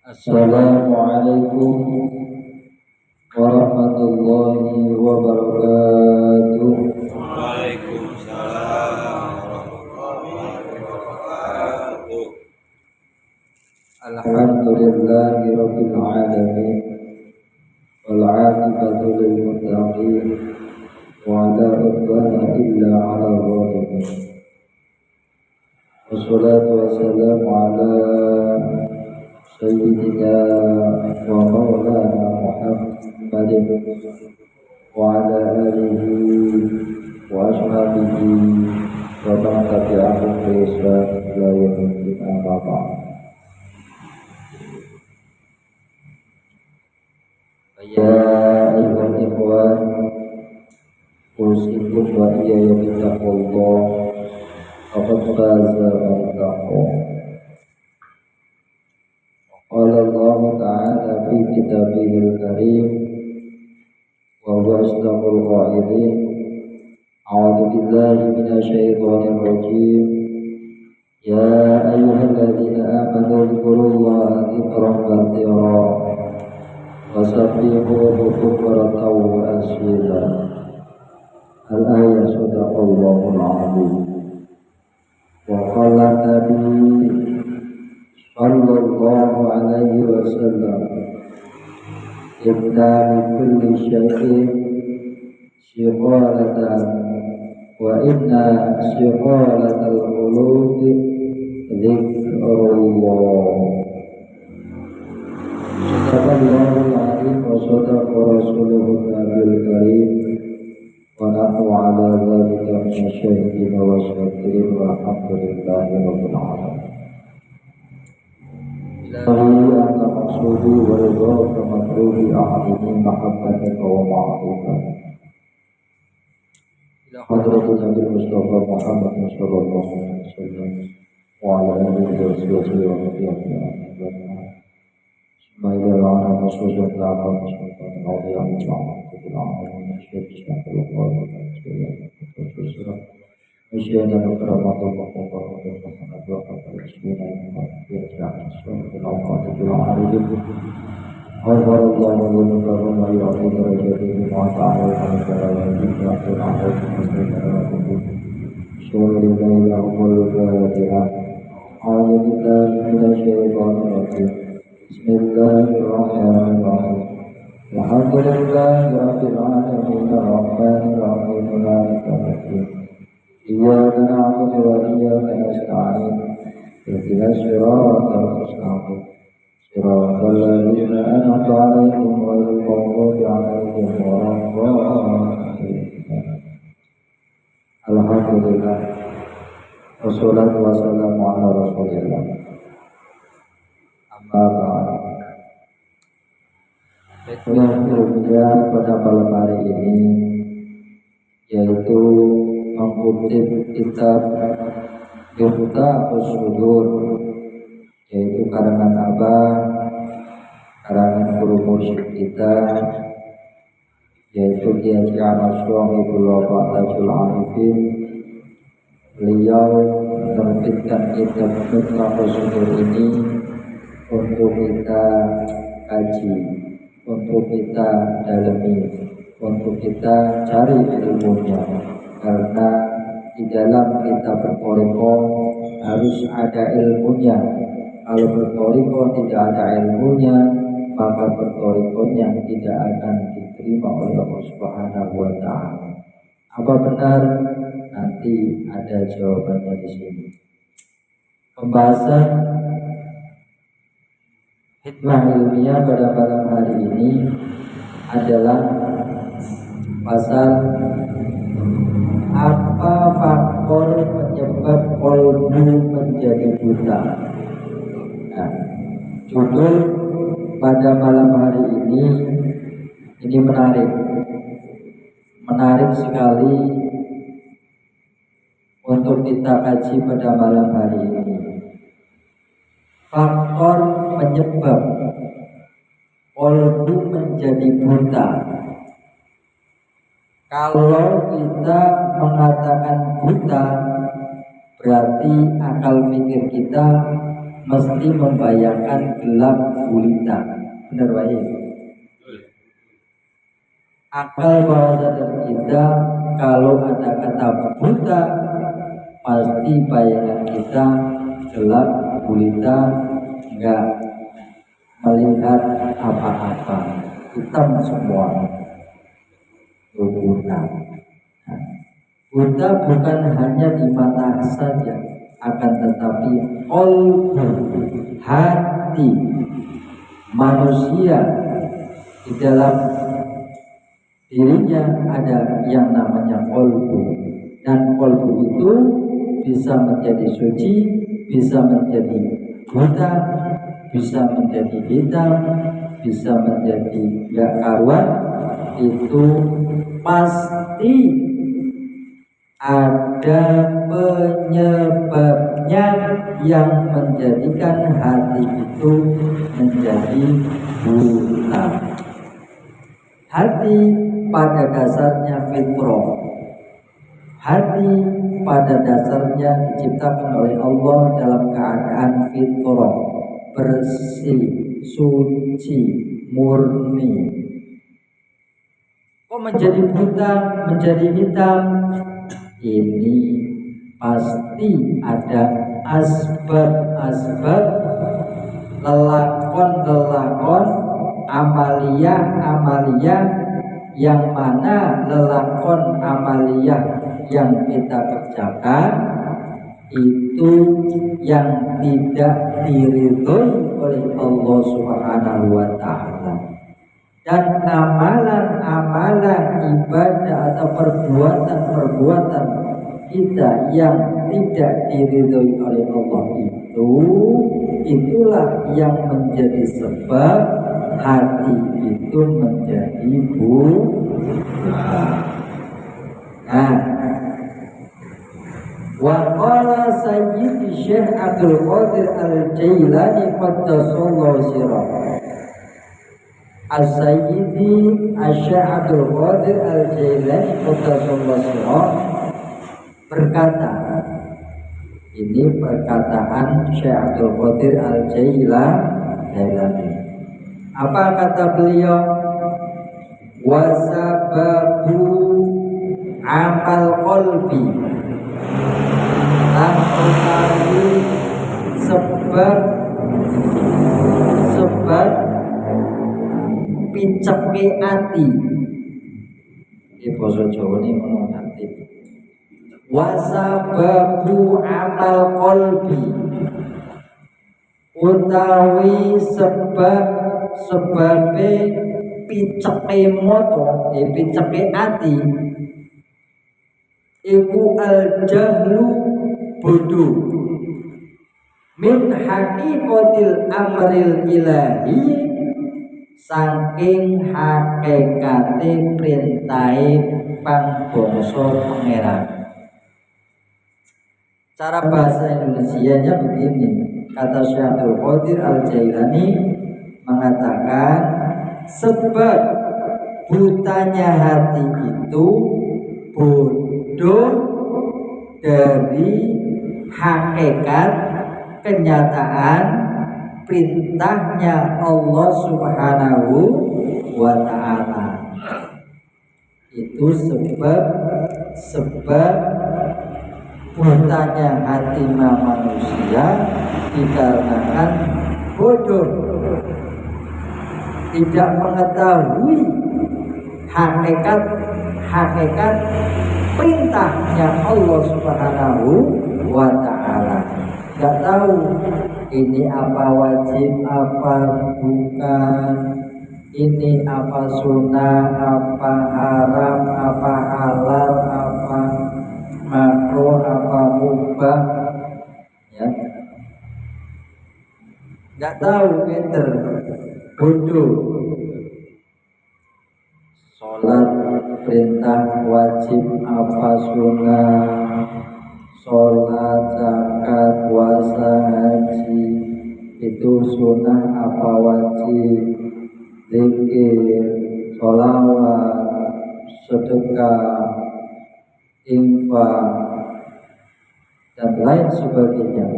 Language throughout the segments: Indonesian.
Assalamualaikum warahmatullahi wabarakatuh. Waalaikumsalam warahmatullahi wabarakatuh. Alhamdulillahi rabbil alamin wal 'aqibatu lil muttaqin wa la udwana illa 'alal zalimin. Wassalatu wassalamu ala sayyidina wa maulana Muhammadin wa ala alihi wa ashabihi wa man tabi'ahum bi ihsan ila yaumil din, amma ba'd. Ya ayyuhal ikhwan, usikum wa iyaya bittaqwallah, faqad faza man ittaqwa. Qala Allah ta'ala fi kitabihil karim wa huwa asdaqul qailin. A'udzu billahi minasy syaithanir rajim. Ya ayyuhalladzina amanu dzkurullaha dzikran katsira wasabbihuhu bukratan wa asila. Al-ayat sadaqallahul azim. Wa qala Nabi sallallahu alaihi wasallam, ibda li kulli syai'in shiqalatan wa inna shiqalatal qulubi dzikrullah. Sadaqallahul azim wa sadaqa rasuluhun nabiyul karim wa nahnu ala dzalika minasyahidin wa syakirin walhamdulillahi rabbil alamin. Ilahi anta maqsudi wa ridha makruhi a'adini mahabbatika wa ma'atika ila hadratin Nabi Mustafa Muhammad sallallahu alaihi wasallam wa ala alihi wa sahbihi wa tabi'in. Semoga Allah Rasulullah sallallahu alaihi wasallam Bismillahirrahmanirrahim. Alhamdulillahi rabbil alamin arrahmanir rahim maliki yaumiddin. Iyyaka na'budu wa iyyaka nasta'in. Ihdinas siratal mustaqim. Siratal ladzina an'amta 'alaihim ghairil maghdubi 'alaihim waladdallin. Alhamdulillah. Wassalatu wassalamu ala Rasulillah. Amma ba'd. Yang ilmiah pada malam hari ini yaitu mengutip kitab Miftahus Sudur, yaitu karangan Abah, karangan guru mursyid kita, yaitu Kiai Ahmad Syuaibul Wafa Tajul Arifin. Beliau menerbitkan kitab Miftahus Sudur ini untuk kita kaji, untuk kita dalami, untuk kita cari ilmunya. Karena di dalam kita bertoriko harus ada ilmunya. Kalau bertoriko tidak ada ilmunya, maka bertorikonya tidak akan diterima oleh Allah Subhanahu wa Ta'ala. Apa benar? Nanti ada jawabannya di sini. Pembahasan hikmah ilmiah pada malam hari ini adalah pasal apa faktor penyebab kolbu menjadi buta. Nah, judul pada malam hari ini menarik sekali untuk kita kaji pada malam hari ini. Faktor penyebab kolbu menjadi buta. Kalau kita mengatakan buta, berarti akal pikir kita mesti membayangkan gelap gulita. Benar baik. Akal bawah sadar kita kalau ada kata buta, pasti bayangan kita gelap gulita, enggak melihat apa-apa, hitam semua. Buta. Buta bukan hanya di mata saja, akan tetapi qalbu, hati manusia, di dalam dirinya ada yang namanya qalbu, dan qalbu itu bisa menjadi suci, bisa menjadi buta, bisa menjadi hitam, bisa menjadi gak karuan. Itu pasti ada penyebabnya yang menjadikan hati itu menjadi buta. Hati pada dasarnya fitrah. Hati pada dasarnya diciptakan oleh Allah dalam keadaan fitrah, bersih, suci, murni. Kok menjadi buta, menjadi hitam? Ini pasti ada asbab-asbab, lelakon-lelakon, amaliyah-amaliyah, yang mana lelakon amaliyah yang kita kerjakan itu yang tidak diridhoi oleh Allah Subhanahu wa Ta'ala, dan amalan-amalan ibadah atau perbuatan-perbuatan kita yang tidak diridhoi oleh Allah itulah yang menjadi sebab hati itu menjadi buta. Nah, wa qala Sayyidi Syekh Abdul Qadir Al-Jailani qaddasallahu sirrahu. As-Sayyidi Syekh Abdul Qadir Al-Jailani qaddasallahu sirrahu berkata, ini perkataan Syekh Abdul Qadir Al-Jailani. Apa kata beliau? Wasababu amal qalbi, dan utawi sebab piceke ati. Iki basa Jawane ngono ati. Wasababu amal qalbi, utawi sebabe piceke moto, piceke ati, iku al-jahlu bodoh min haqiqatil amril ilahi, saking hakikate perintahe pangbangsa pangeran. Cara bahasa Indonesianya begini, kata Syekh Abdul Qadir Al-Jailani mengatakan, sebab butanya hati itu bodoh dari hakikat kenyataan perintahnya Allah Subhanahu wa Ta'ala. Itu sebab butanya hati manusia dikarenakan bodoh, tidak mengetahui hakikat perintahnya Allah Subhanahu wa Ta'ala. Gak tahu ini apa wajib, apa bukan, ini apa sunnah, apa haram, apa halal, apa makruh, apa mubah, ya. Gak tahu, pinter, bodoh. Sholat perintah wajib apa sunnah, sholat, zakat, puasa, haji itu sunnah apa wajib, zikir, sholawat, sedekah, infak, dan lain sebagainya.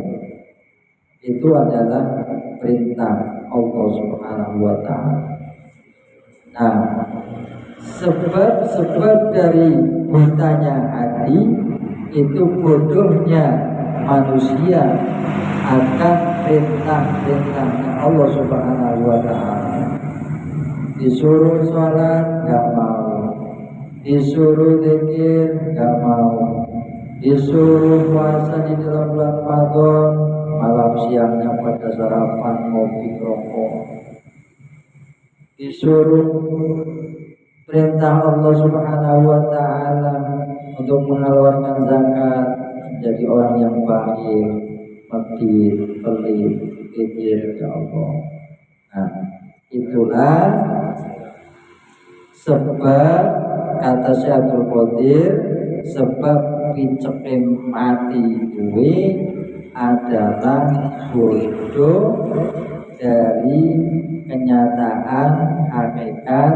itu adalah perintah Allah Subhanahu wa taala. Nah, sebab-sebab dari butanya hati itu bodohnya manusia akan perintah-perintahnya Allah Subhanahu wa taala. Disuruh sholat gak mau, disuruh zikir gak mau, disuruh puasa di dalam bulan Ramadan, malam siangnya pada sarapan ngopi rokok. Disuruh perintah Allah Subhanahu wa taala untuk mengeluarkan zakat, menjadi orang yang baik, medit, pelit, zikir ya Allah. Nah, itulah sebab kata Syekh Abdul Qadir, sebab piceke mati kuwi adalah bodoh dari kenyataan hakikat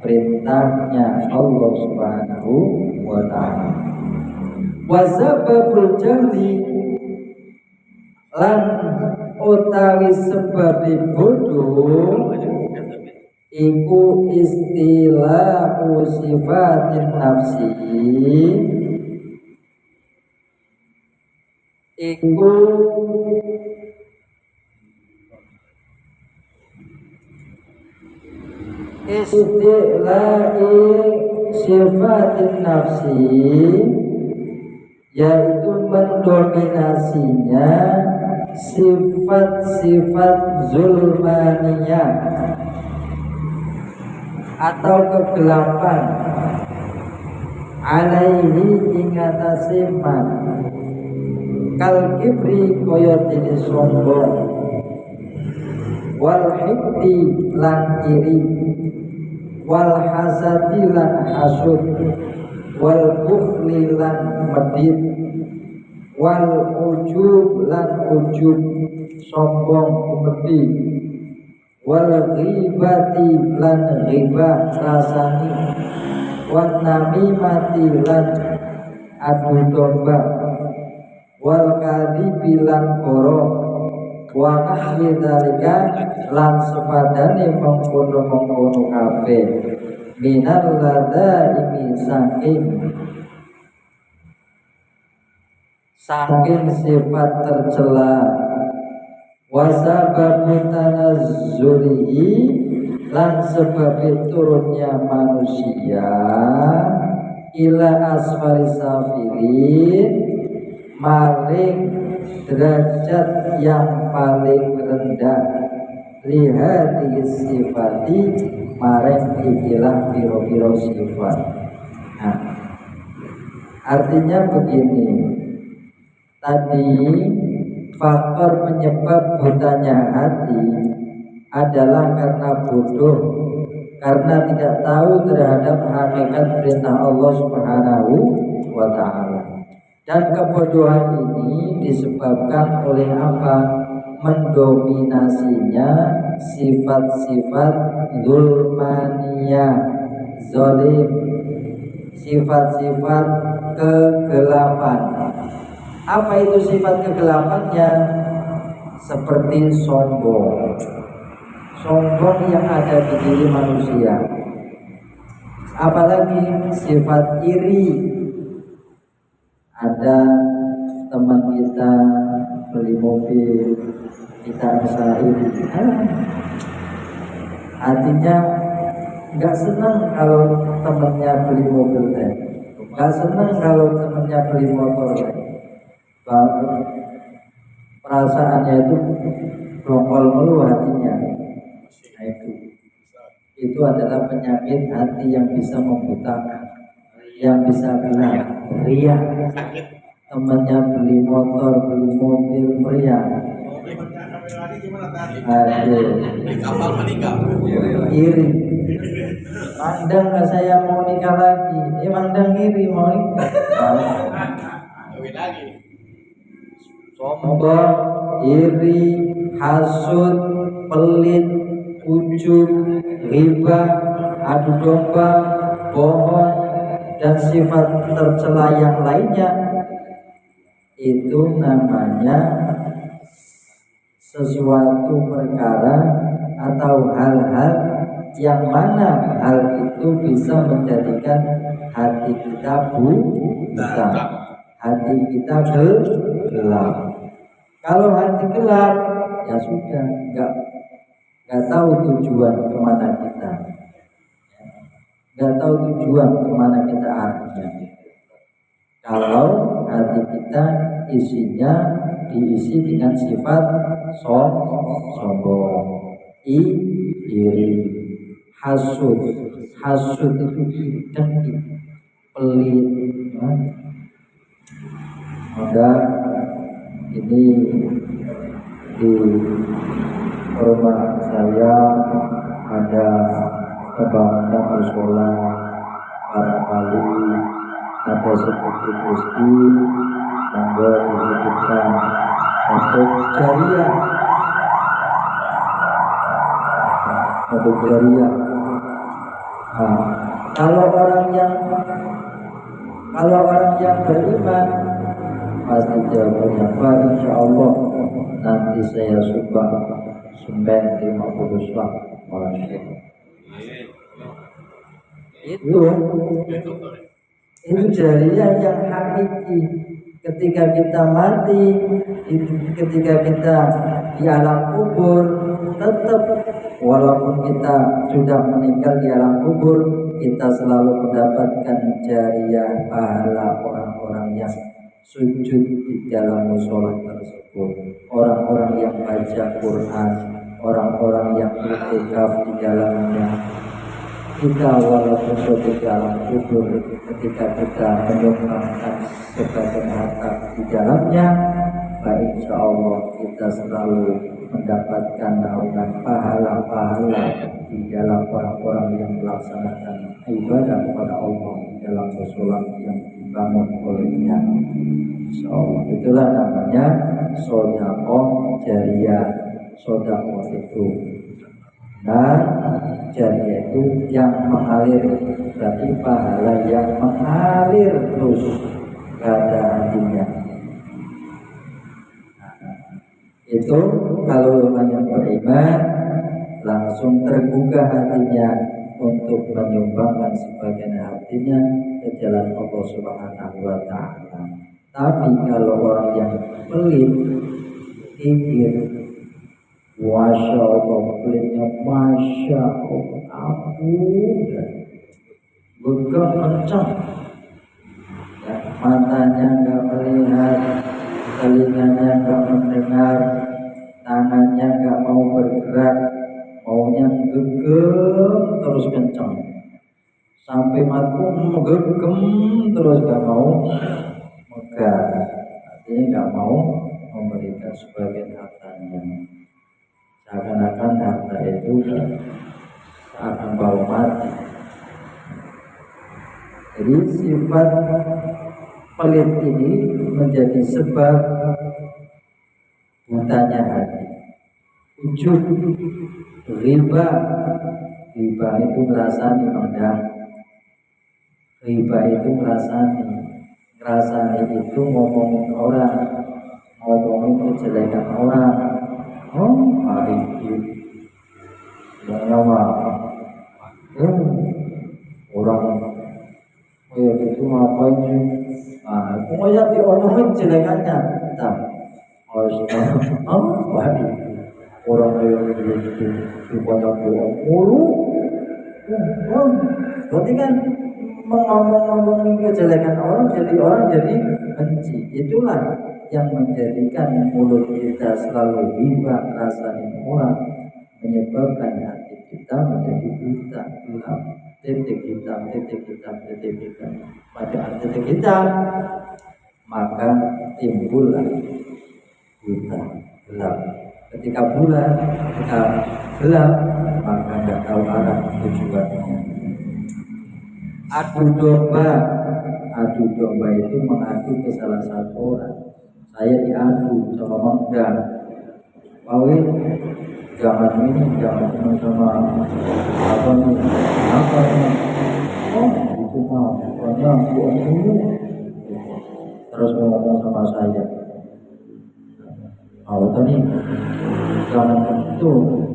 perintahnya Allah Subhanahu wa taala. Wa sababul jahli lan utawi sebab bodoh iku istilahu sifatin nafsi, iku istilahi sifatin nafsi, yaitu mendominasinya sifat-sifat zulmaniyah atau kegelapan alaihi ingatasi man kal kibri kaya dene sombong, wal hikdi lan iri, wal hasadi lan hasud, wal bukhli lan medit, wal ujub lan ujub sombong umedi, wal ghibati lan ghibah rasani, wan namimati lan adu domba, wal kadhibi lan koro, wa nahwi dzalika lan sepadane mengkono-mengkono kabeh minal ladaimi saking sifat tercela, wasababu tanazzulihi lan sebab turunnya manusia ila asfali safilin maring derajat yang paling rendah, lihat sifati maring ikilah biro-biro sifat. Nah, artinya begini, tadi faktor penyebab butanya hati adalah karena bodoh, karena tidak tahu terhadap hakikat perintah Allah Subhanahu wa ta'ala. Dan kebodohan ini disebabkan oleh apa? Mendominasinya sifat-sifat zulmaniyah, zalim, sifat-sifat kegelapan. Apa itu sifat kegelapannya? Seperti sombong, sombong yang ada di diri manusia. Apalagi sifat iri. Ada teman kita beli mobil, kita bisa iri. Artinya nggak senang kalau temannya beli mobil teh, nggak senang kalau temannya beli motor teh. Perasaannya itu blongkol melu hatinya. Nah, itu adalah penyakit hati yang bisa membutakan, yang bisa bilang ria. Temannya beli motor, beli mobil, ria. Aduh, iri. Mandang nggak saya mau nikah lagi, mandang iri mau nikah. Sombong, iri, hasud, pelit, ujub, riba, adu domba, bohong, dan sifat tercela yang lainnya, itu namanya sesuatu perkara atau hal-hal yang mana hal itu bisa menjadikan hati kita buta, hati kita gelap. Kalau hati gelap, ya sudah, nggak tahu tujuan kemana kita, nggak tahu tujuan kemana kita arahnya. Kalau hati kita isinya diisi dengan sifat sombong, iri, hasud itu dengki, pelit. Maka ini di rumah saya ada kebangunan musola, barangkali ada seperti Gusti monggo dihidupkan untuk jariah, Nah, kalau orang yang beriman pasti jawabannya Pak, insya Allah nanti saya sumbang 50 sak. Itu jariah yang hakiki. Ketika kita mati, ketika kita di alam kubur, tetap walaupun kita sudah meninggal di alam kubur, kita selalu mendapatkan jariah pahala orang-orang yang sujud di dalam musola tersebut, orang-orang yang baca Quran, orang-orang yang beriktikaf di dalamnya. Kita walaupun sudah di dalam kubur, ketika kita menyumbangkan sebagian harta di dalamnya, baik insya Allah kita selalu mendapatkan naungan pahala-pahala di dalam orang-orang yang melaksanakan ibadah kepada Allah di dalam musola yang dibangun olehnya. Insya Allah itulah namanya sedekah jariah. Sedekah itu jariah itu yang mengalir, berarti pahala yang mengalir terus pada hatinya. Itu kalau orang yang beriman langsung terbuka hatinya untuk menyumbangkan sebagian hatinya ke jalan Allah Subhanahu wa Ta'ala. Tapi kalau orang yang pelit, kikir, Masya Allah, pelitnya Masya Allah, ampun, begang kencang, ya, matanya nggak melihat, telinganya nggak mendengar, tangannya nggak mau bergerak, maunya gegem terus kencang, sampai matu gegem terus nggak mau megah, artinya nggak mau memberikan sebagian hartanya. Seakan-akan harta itu akan bawa mati. Jadi sifat pelit ini menjadi sebab butanya hati. Ujub, riba itu merasani mandang. Riba itu merasani itu ngomongin orang, ngomongin kejelekan orang. Hari ini nyawa orang itu ngapain sih? Pokoknya diomongin jelekannya. Orang yang itu banyak doa mulu. Berarti kan ngomongin kejelekan orang jadi benci. Itulah yang menjadikan mulut kita selalu riba, rasanya orang, menyebabkan hati kita menjadi buta, gelap, titik hitam, pada titik hitam, maka timbullah buta, gelap. Ketika gelap, maka nggak tahu arah tujuannya. Adu domba itu mengadu ke salah satu orang. Saya diadu sama Magda, Pawit, jangan sama apa nih, itu mah, pokoknya dulu. Terus ngomong sama saya, tadi zaman itu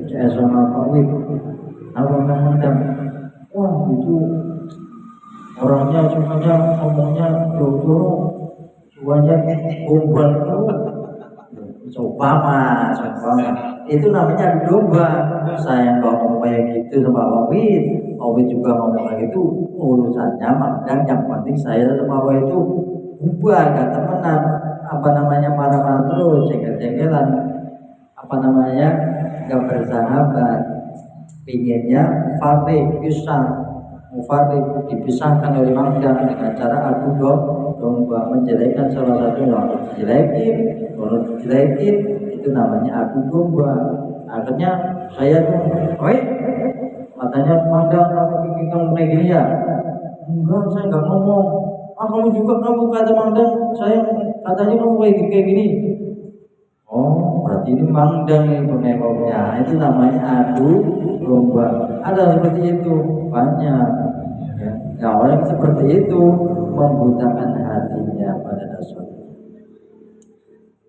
CS sama Pak Wib abang-abang wah itu orangnya semuanya ngomongnya jauh-jauh semuanya gombal seumpama itu namanya adu domba. Saya nggak ngomong kayak gitu sama Pak Wid, Pak Wid juga ngomong kayak gitu, urusannya Mangdang, yang penting saya sama Pak itu bubar, gak temenan, apa namanya marah-marah terus, cengkel-cengkelan, apa namanya gak bersahabat. Pinginnya Mufarrik pisah, Mufarrik dipisahkan oleh Mangdang dengan cara adu domba, menjelekkan salah satu yang dijelekin, kalau dijelekin itu namanya adu domba. Akhirnya saya tuh, oi, katanya Mangdang kamu kayak gini ya? Enggak, saya nggak ngomong. Ah kamu juga kamu kata Mangdang, saya katanya kamu kayak gini. Oh, berarti ini Mangdang itu nengoknya. Itu namanya adu domba. Ada seperti itu banyak. Ya, nah, orang seperti itu membutakan hatinya pada dasarnya.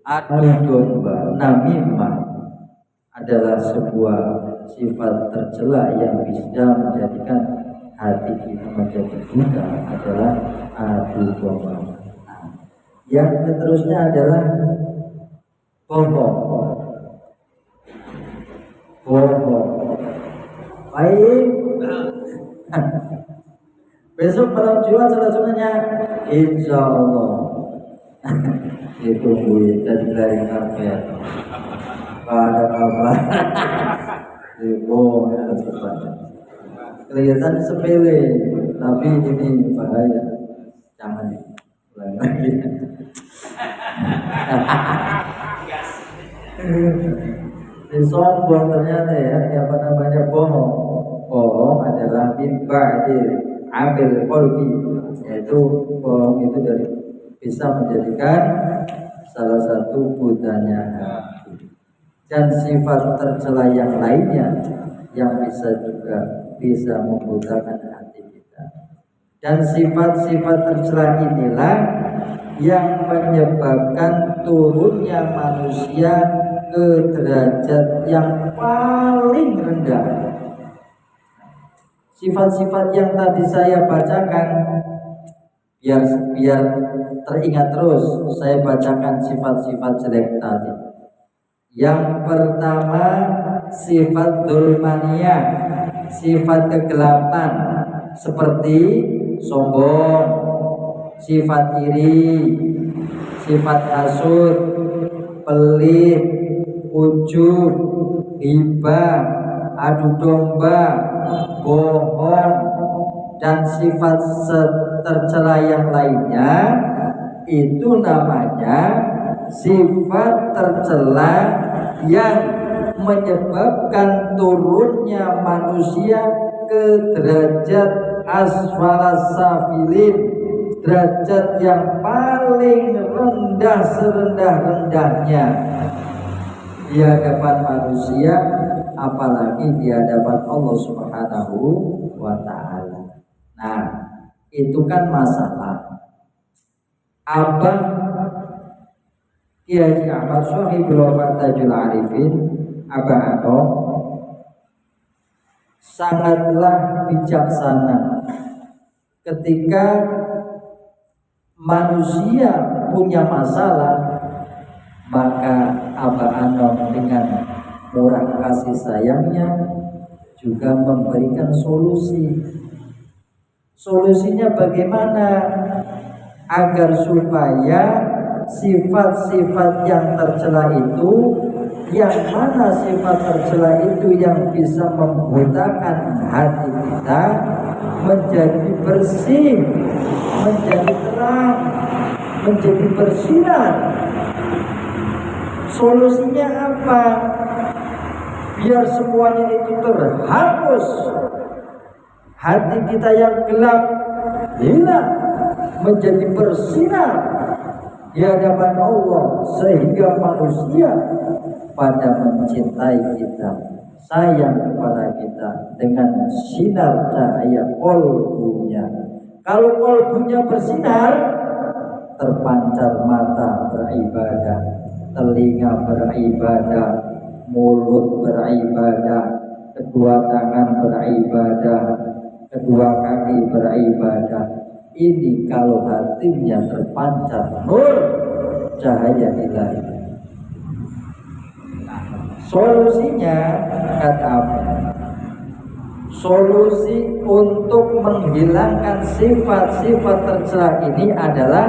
Adu domba, namimah adalah sebuah sifat tercela yang bisa menjadikan hati kita menjadi buta, adalah adu domba. Nah, yang seterusnya adalah bohong. Baik. Besok malam Jumat selanjutnya insya Allah ditungguin dari karpet. Ada kabar. Bohong ya sebenarnya. Kelihatan sepele, tapi ini bahaya. Jangan ulang lagi. Sombong ternyata ya, apa namanya bohong. Bohong adalah mimba ambil kolbi, yaitu bohong itu dari bisa menjadikan salah satu butanya hati. Dan sifat tercela yang lainnya yang bisa membutakan hati kita. Dan sifat-sifat tercela inilah yang menyebabkan turunnya manusia ke derajat yang paling rendah. Sifat-sifat yang tadi saya bacakan, biar teringat terus, saya bacakan sifat-sifat jelek tadi. Yang pertama, sifat dzulmaniyah, sifat kegelapan seperti sombong, sifat iri, sifat hasud, pelit, ujub, ghibah, adu domba, bohong, dan sifat tercela yang lainnya. Itu namanya sifat tercela yang menyebabkan turunnya manusia ke derajat asfalas safilin, derajat yang paling rendah serendah-rendahnya di hadapan manusia, apalagi di hadapan Allah Subhanahu wa ta'ala. Nah, itu kan masalah. Abang Kiai Ahmad Sohibul Fatajul Arifin, Abang Atom, sangatlah bijaksana ketika manusia punya masalah, maka Abang Atom dengan murah kasih sayangnya juga memberikan solusi. Solusinya bagaimana agar supaya sifat-sifat yang tercela itu, yang mana sifat tercela itu yang bisa membutakan hati kita menjadi bersih, menjadi terang, menjadi bersinar. Solusinya apa? Biar semuanya itu terhapus, hati kita yang gelap hilang, menjadi bersinar di hadapan Allah, sehingga manusia pada mencintai kita, sayang kepada kita dengan sinar cahaya kolbunya. Kalau kolbunya bersinar, terpancar mata beribadah, telinga beribadah, mulut beribadah, kedua tangan beribadah, kedua kaki beribadah. Ini kalau hatinya terpancar nur cahaya ilahi. Solusinya kata apa? Solusi untuk menghilangkan sifat-sifat tercela ini adalah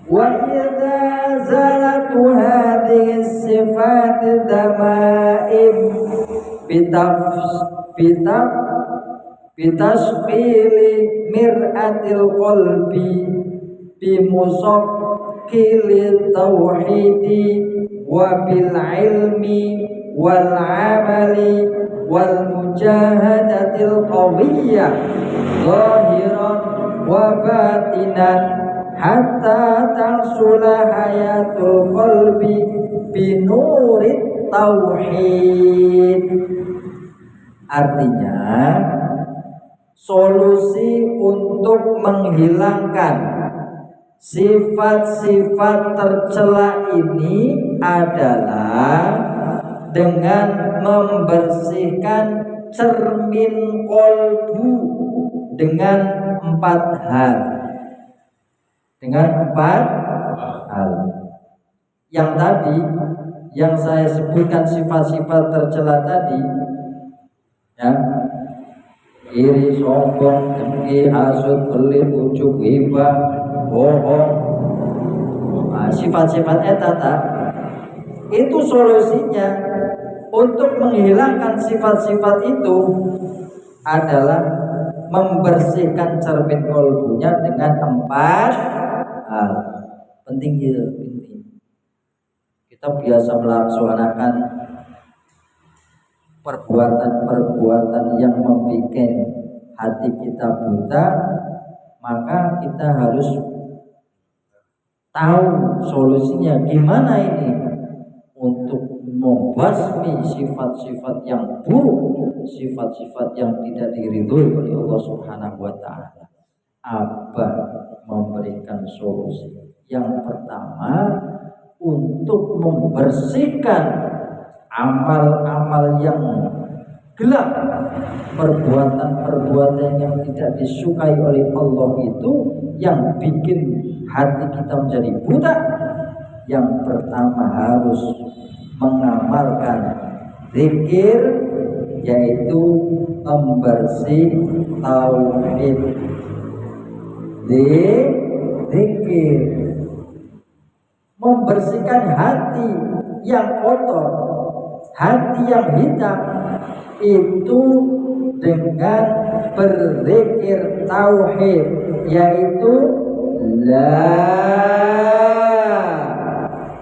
wa idza zalatu hadhihi sifat damaim bitasqili mir'atil qalbi bimusaqqili tauhidi wa bil ilmi wal amali wal mujahadatil qawiyyah zahiran wa batinan hatta tarsula hayatul qalbi binurit tauhid. Artinya solusi untuk menghilangkan sifat-sifat tercela ini adalah dengan membersihkan cermin kolbu dengan 4 hal. Dengan 4 hal. Yang tadi, yang saya sebutkan sifat-sifat tercela tadi, ya, iri, sombong, dengki, hasud, pelit, ujub, hibah, bohong, sifat-sifat etata, itu solusinya untuk menghilangkan sifat-sifat itu adalah membersihkan cermin kolbunya dengan 4 hal. Penting ya, penting. Kita biasa melaksanakan perbuatan-perbuatan yang membuat hati kita buta, maka kita harus tahu solusinya gimana ini untuk membasmi sifat-sifat yang buruk, sifat-sifat yang tidak diridhoi oleh Allah Subhanahu wa taala. Apa memberikan solusi? Yang pertama, untuk membersihkan amal-amal yang gelap, perbuatan-perbuatan yang tidak disukai oleh Allah itu yang bikin hati kita menjadi buta. Yang pertama harus mengamalkan zikir, yaitu membersih tauhid. Zikir membersihkan hati yang kotor, hati yang hitam itu dengan berzikir tauhid, yaitu la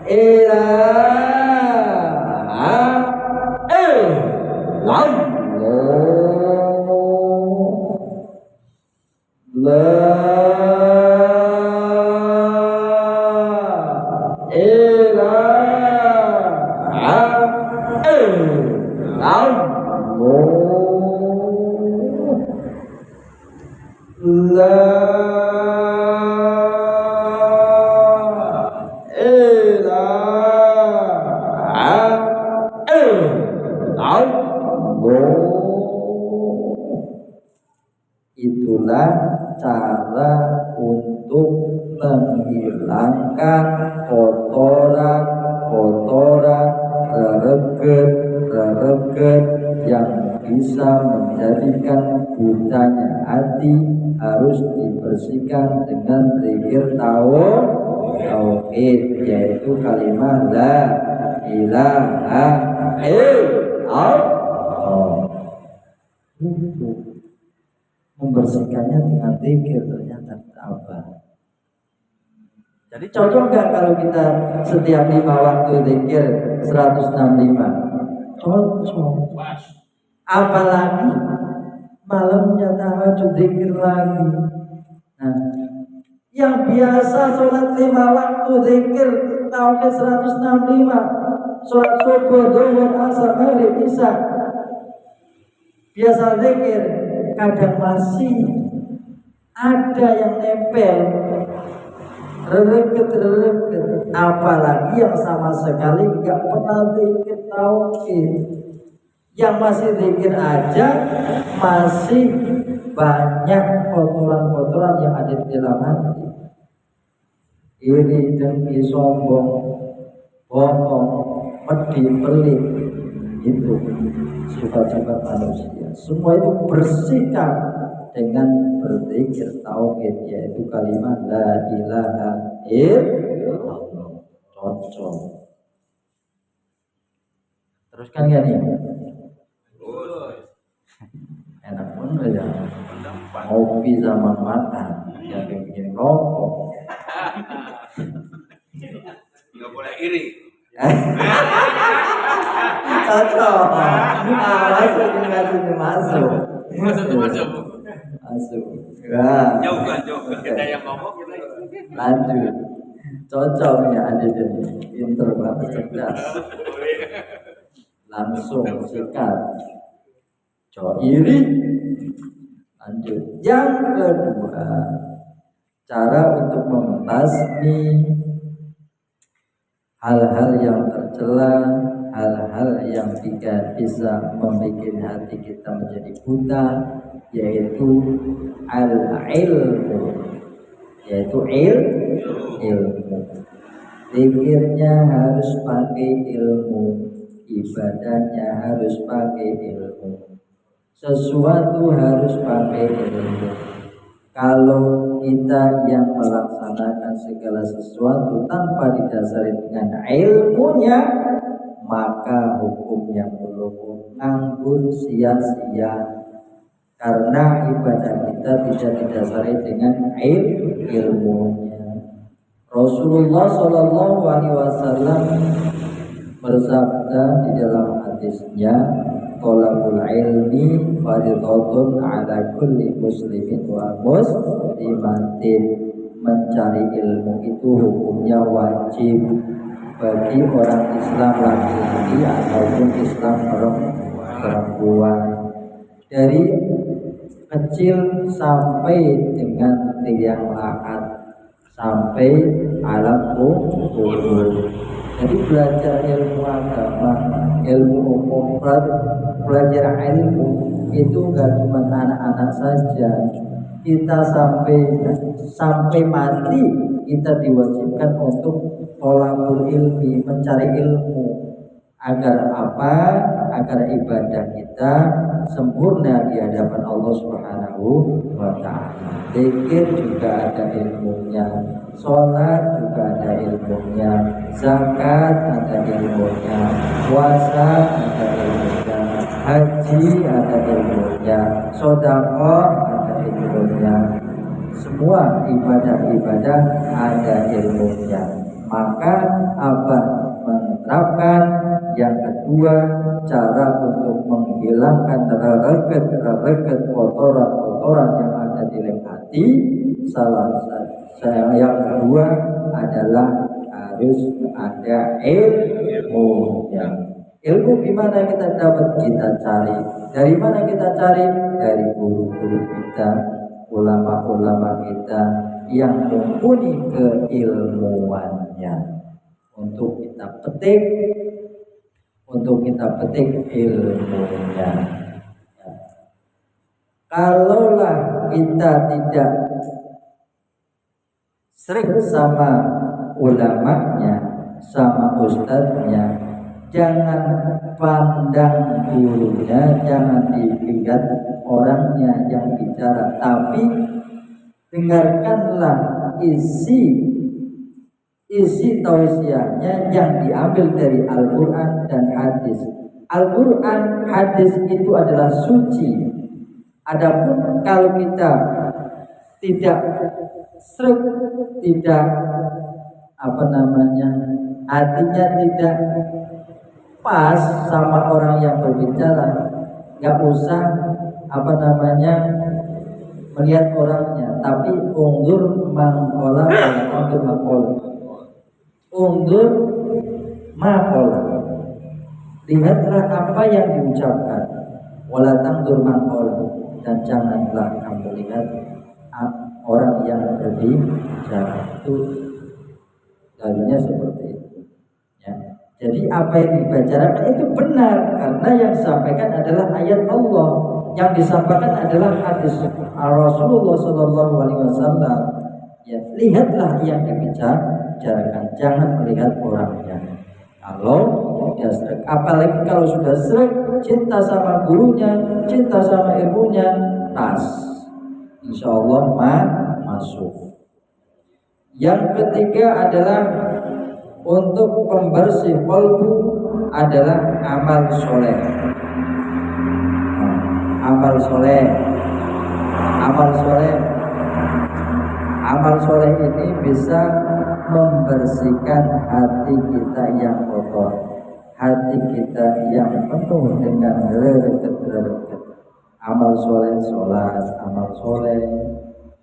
ilaha illallah, la itulah cara untuk menghilangkan kotoran-kotoran, reget yang bisa menjadikan butanya hati. Harus dibersihkan dengan zikir tauhid, yaitu kalimat la ilaha illallah. Membersihkannya dengan zikir ternyata apa? Jadi cocok nggak kalau kita setiap 5 waktu zikir 165? Cocok. Apalagi malamnya tahajud zikir lagi. Nah, yang biasa sholat 5 waktu zikir tauhid 165, sholat subuh, zuhur, asar, maghrib, isya, biasa zikir, kadang masih ada yang nempel. Rereget, apalagi yang sama sekali nggak pernah zikir tauhid. Yang masih zikir aja masih banyak kotoran-kotoran yang ada di dalam hati. Iri, dengki, sombong, bohong, pedih, pelit, itu sifat-sifat manusia. Semua itu bersihkan dengan berzikir tauhid, yaitu kalimat la ilaha illallah. Cocok. Teruskan ya nih. Enak banget ya. Ngopi zaman makan, yang bikin rokok. Nggak boleh iri. Cocok. Masuk. Ya. Jauhkan kita yang ngomong kita. Lanjut. Cocok ya ada jadi pinter banget, cerdas. Langsung sikat. Cowok iri. Lanjut. Yang kedua, cara untuk membasmi hal-hal yang tercela, hal-hal yang tidak bisa membuat hati kita menjadi buta, yaitu al-ilmu, yaitu ilmu. Zikirnya harus pakai ilmu, ibadahnya harus pakai ilmu, sesuatu harus pakai ilmu. Kalau kita yang melaksanakan segala sesuatu tanpa didasari dengan ilmunya, maka hukumnya melulu nganggur, sia-sia. Karena ibadah kita tidak didasari dengan ilmunya. Rasulullah Shallallahu Alaihi Wasallam bersabda di dalam hadisnya, "Thalabul ilmi fardhatun ala kulli muslimin wa muslimatin." Mencari ilmu itu hukumnya wajib bagi orang Islam laki-laki ataupun Islam perempuan, dari kecil sampai dengan tiang lahat, sampai alam kubur. Jadi belajar ilmu agama, ilmu umum, belajar ilmu itu enggak cuma anak-anak saja. Kita sampai mati kita diwajibkan untuk thalabul ilmi, mencari ilmu. Agar apa? Agar ibadah kita sempurna di hadapan Allah Subhanahu wa ta'ala. Zikir juga ada ilmunya, sholat juga ada ilmunya, zakat ada ilmunya, puasa ada ilmunya, haji ada ilmunya, sedekah ada ilmunya. Semua ibadah-ibadah ada ilmunya. Maka apa? Menerapkan. Yang kedua, cara untuk menghilangkan reget kotoran-kotoran yang ada di dalam hati. Yang kedua adalah harus ada ilmu. Ilmu gimana kita dapat? Kita cari. Dari mana kita cari? Dari guru-guru kita, ulama-ulama kita yang mumpuni keilmuannya. Untuk kita petik ilmunya. Kalaulah kita tidak sering sama ulamanya, sama ustadznya, jangan pandang gurunya, jangan dilihat orangnya yang bicara, tapi dengarkanlah isi tausiahnya yang diambil dari Al-Quran dan hadis. Al-Quran, hadis itu adalah suci. Adapun kalau kita tidak hatinya tidak pas sama orang yang berbicara, nggak usah melihat orangnya, tapi undur mangkola, undur maqala. Lihatlah apa yang diucapkan. Wala tangdur maqala, dan janganlah kamu lihat orang yang berbicara. Itu Barunya seperti itu. Ya. Jadi apa yang dibicarakan itu benar karena yang disampaikan adalah ayat Allah, yang disampaikan adalah hadis Rasulullah SAW. Ya, lihatlah yang dibicarakan, jangan melihat orangnya. Kalau sudah seret, apalagi kalau sudah seret, cinta sama gurunya, cinta sama ilmunya, tas, insya Allah masuk. Yang ketiga adalah untuk pembersih qalbu adalah amal soleh. Amal soleh, amal soleh ini bisa membersihkan hati kita yang kotor, hati kita yang penuh dengan reret-reret. Amal soleh, sholat, amal soleh,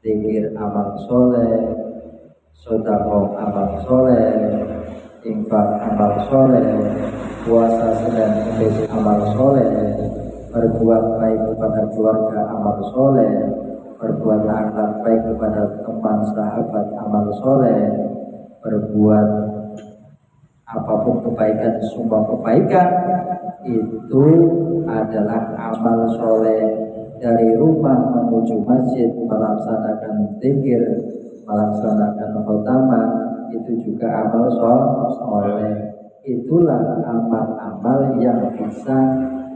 zikir, amal soleh, sedekah, amal soleh, infak, amal soleh, puasa sedang menjadi amal soleh, berbuat baik kepada keluarga, amal soleh, berbuat akhlak baik kepada teman sahabat, amal soleh, berbuat apapun kebaikan, semua kebaikan itu adalah amal soleh. Dari rumah menuju masjid, melaksanakan zikir, melaksanakan khotamah, itu juga amal soleh. Itulah amal-amal yang bisa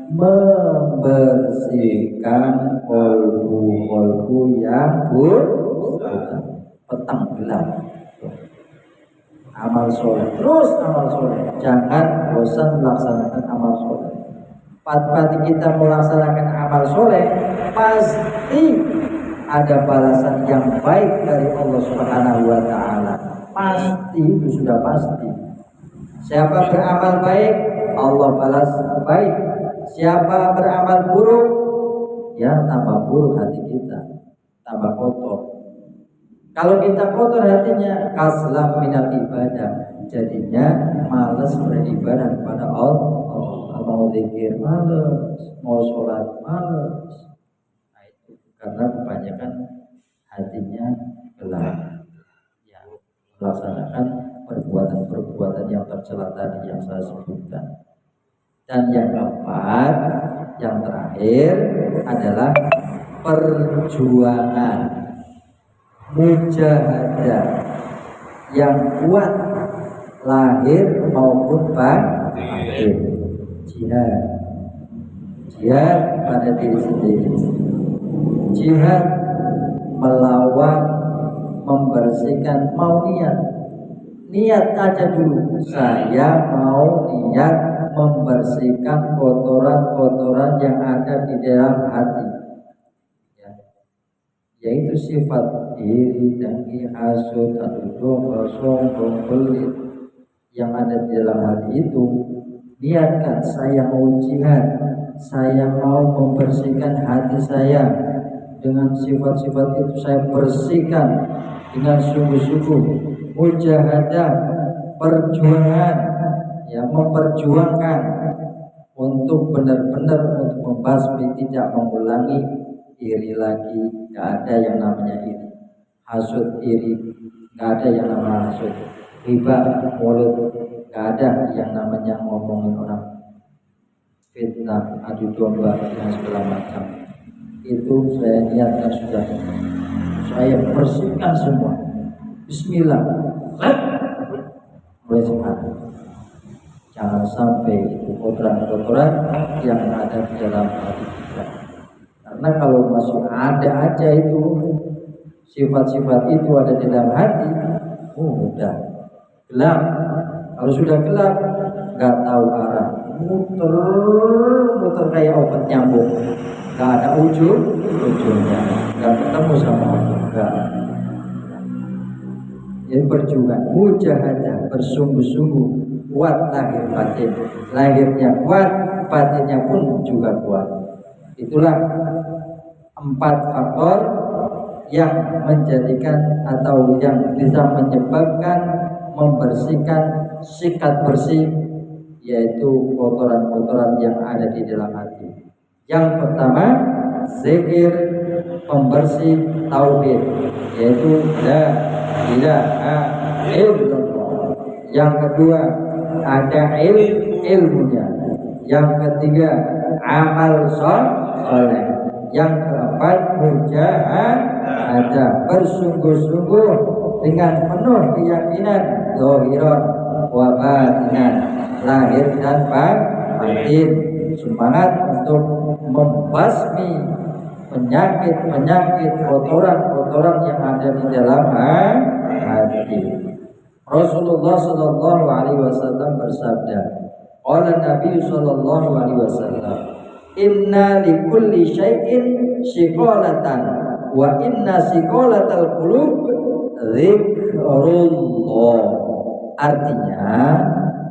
membersihkan kolbu yang petang gelap. Amal soleh, terus amal soleh, jangan bosan melaksanakan amal soleh. Pati kita melaksanakan amal soleh, pasti ada balasan yang baik dari Allah Subhanahu wa Ta'ala. Pasti, itu sudah pasti. Siapa beramal baik, Allah balas baik. Siapa beramal buruk, ya tambah buruk hati kita, tambah kotor. Kalau kita kotor hatinya, kaslam minal ibadah, jadinya malas beribadah kepada Allah. Mau zikir malas, mau sholat malas. Nah itu karena kebanyakan hatinya gelap, ya, melaksanakan perbuatan-perbuatan yang tercela tadi yang saya sebutkan. Dan yang keempat, yang terakhir adalah perjuangan, mujahadah yang kuat, lahir maupun batin. Jihad pada diri sendiri, jihad melawan, membersihkan, mau niat aja dulu, saya mau niat membersihkan kotoran-kotoran yang ada di dalam hati, ya, yaitu sifat iri, dengki, hasud, adu domba, sombong, pelit yang ada di dalam hati itu. Niatkan, saya mau jihad, saya mau membersihkan hati saya dengan sifat-sifat itu, saya bersihkan dengan sungguh-sungguh. Mujahadah, perjuangan, ya, memperjuangkan untuk benar-benar untuk membasmi, tidak mengulangi iri lagi. Gak ada yang namanya iri, hasud, iri, gak ada yang namanya hasud, riba, mulut, gak ada yang namanya ngomongin orang, fitnah, adu domba, dan segala macam. Itu saya niatkan sudah, saya bersihkan semua. Bismillah, mulai sekarang. Jangan sampai itu kotoran-kotoran yang ada di dalam hati kita. Karena kalau masih ada aja itu sifat-sifat itu ada di dalam hati, udah gelap. Kalau sudah gelap, nggak tahu arah, muter kayak obat nyambung, nggak ada ujungnya, nggak ketemu sama Allah. Nggak. Jadi perjuangan, mujahadah, bersungguh-sungguh, kuat lahir batin, lahirnya kuat, batinnya pun juga kuat. Itulah 4 faktor yang menjadikan atau yang bisa menyebabkan membersihkan, sikat bersih, yaitu kotoran-kotoran yang ada di dalam hati. Yang pertama, zikir, pembersih tauhid, yaitu la ilaha illallah. Yang kedua ada ilmunya. Yang ketiga amal soleh. Yang keempat mujahadah, bersungguh-sungguh dengan penuh keyakinan zahiran wa batinan, lahir dan batin, semangat untuk membasmi penyakit-penyakit, kotoran-kotoran yang ada di dalam hati. Rasulullah Shallallahu Alaihi Wasallam bersabda, qala Nabi Shallallahu Alaihi Wasallam, inna likulli syai'in shiqalatan wa inna shiqalatal qulub dzikrullah. Artinya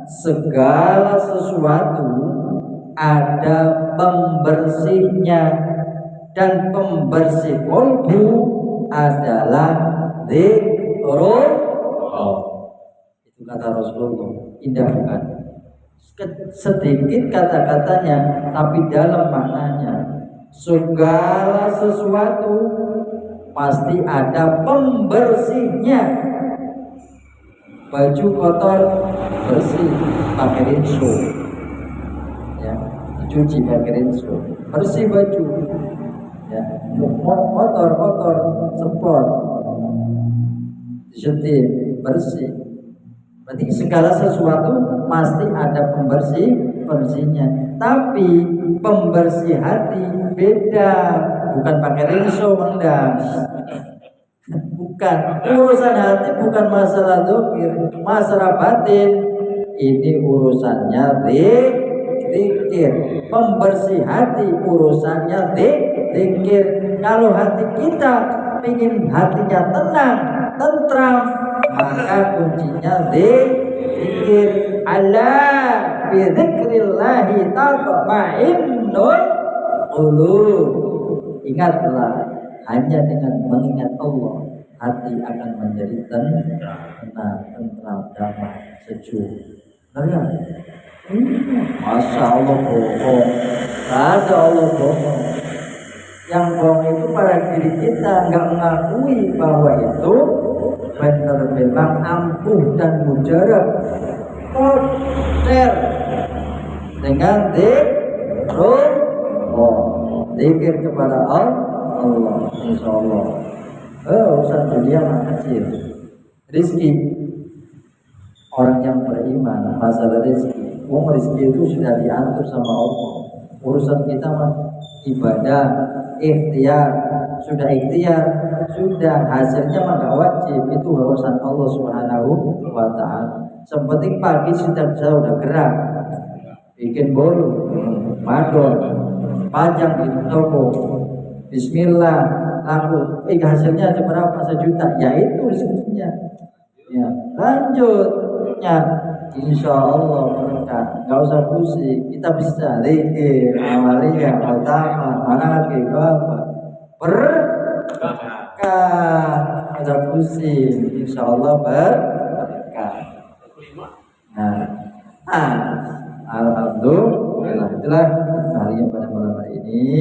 segala sesuatu ada pembersihnya, dan pembersih kolbu adalah dzikrullah. Itu kata Rasulullah. Indah bukan? Sedikit kata-katanya tapi dalam maknanya. Segala sesuatu pasti ada pembersihnya. Baju kotor bersih pakai rinso, ya, dicuci pakai rinso, bersih baju, ya. Motor kotor semprot, disetir, bersih. Berarti segala sesuatu pasti ada pembersihnya. Tapi pembersih hati beda, bukan pakai rinso, Bang. Bukan, urusan hati bukan masalah dzikir, masalah batin. Ini urusannya zikir. Pembersih hati urusannya zikir. Kalau hati kita ingin hatinya tenang, tentram, maka kuncinya zikir. Ala bi dzikrillahi tatma'innul qulub. Ingatlah, hanya dengan mengingat Allah hati akan menjadi tenang, tentram, damai, sejuk. Benar? Masya Allah bohong. Ada Allah bohong. Yang bohong itu pada diri kita, nggak mengakui bahwa itu benar memang ampuh dan mujarab. Koder dengan zikir kepada Allah, insya Allah. Urusan dunia mah kecil. Rizki orang yang beriman, masalah rizki, rizki itu sudah diatur sama Allah. Urusan kita mah ibadah, ikhtiar, sudah hasilnya mah gak wajib, itu urusan Allah Subhanahu wa Ta'ala. Seperti pagi sudah gerak, bikin bolu, madon, pajang di toko, bismillah, laku, hasilnya berapa, 1 juta, ya itu rezekinya. Ya, lanjutnya, insya Allah berkah, nggak usah pusing, kita bisa zikir, amalia, utama, manaqib, apa, berkah, nggak usah pusing, insya Allah berkah. Alhamdulillah, itulah kalian pada malam hari ini.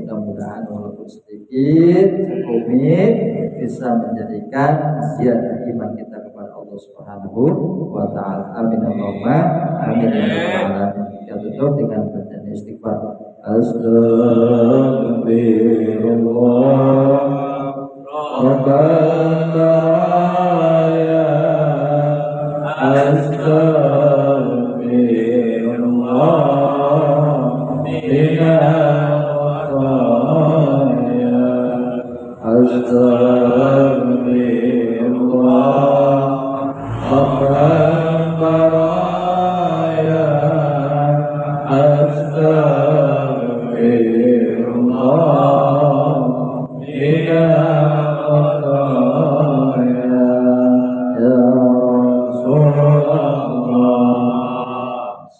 Mudah-mudahan walaupun sedikit, sekumit, bisa menjadikan ziyadah iman kita kepada Allah Subhanahu wa Ta'ala. Amin Allahumma amin ya rabbal alamin. Kita tutup dengan bacaan istighfar. Astagfirullah Rabbana ya astagfirullah bina astagfirullah Rabbana ya astagfirullah bina ya Rasulullah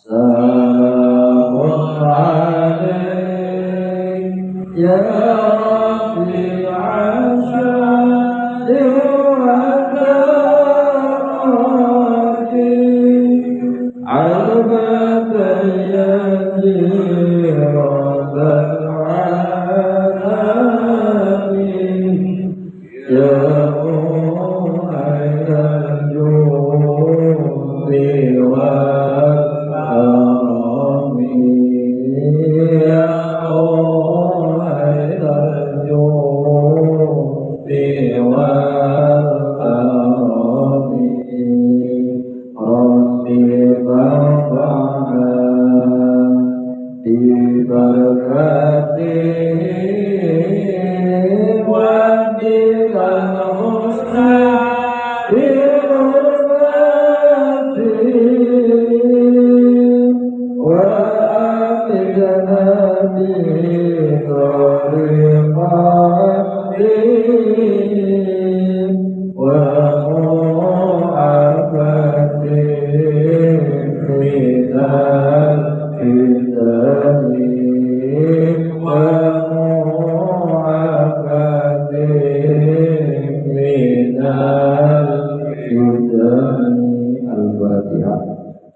salamun alaik ya ya ببركاته وبك الحسنى بحرمته وأمدنا بطريقته ومعافاته من الفتن ومعافاته من الفتن الفاتحة.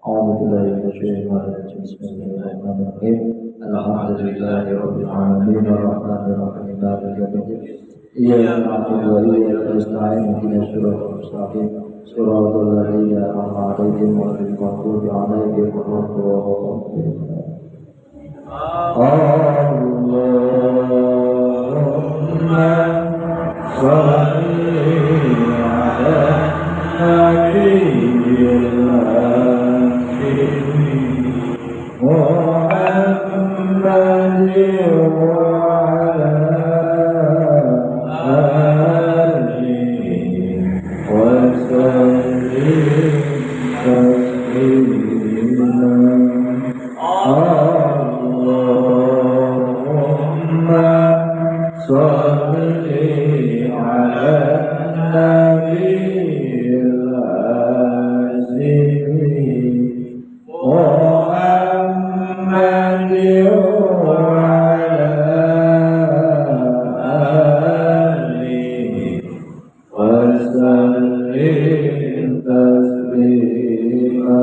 أعوذ بالله من الشيطان الرجيم. بسم الله الرحمن الرحيم. الحمد لله رب العالمين الرحمن الرحيم مالك يوم الدين إياك نعبد وإياك نستعين اهدنا الصراط المستقيم صراط الذين أنعمت عليهم غير المغضوب عليهم ولا الضالين. اللهم صل على نبينا محمد وعلى آله وسلم تسليما. اللهم صل على النبي العظيم محمد وعلى آله وسلم تسليما.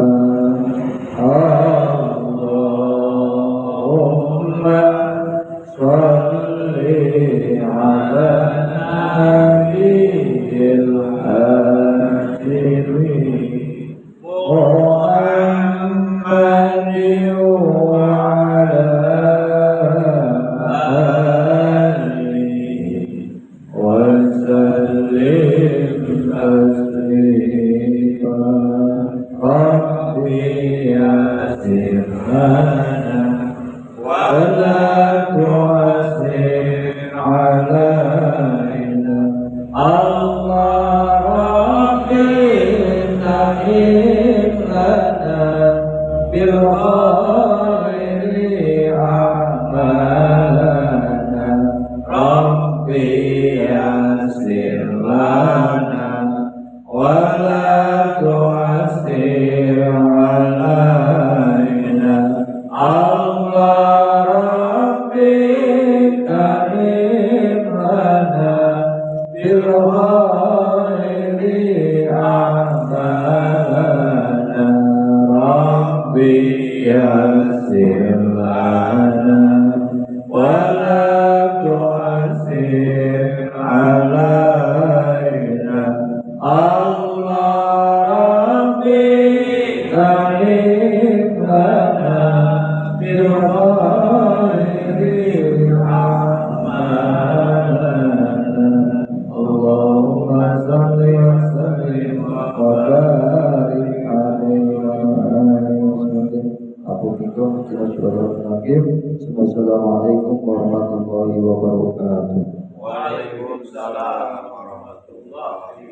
اللهم صل على النبي العظيم محمد وعلى آله وسلم تسليما. ربي يسر لنا ولا تعسر علينا. الله ربي تهب لنا بالخير أعمالنا. ربي يسر لنا ولا تعسر علينا. الله ربي تهب لنا بالخير أعمالنا. ربي يسر لنا ولا تعسر علينا. الله ربي تهب لنا بالخير أعمالنا. اللهم صل وسلم وبارك عليه وعلى آله وسلم. Aku itu kita sudah berakhir. Assalamualaikum warahmatullahi wabarakatuh. Waalaikumsalam warahmatullahi wabarakatuh.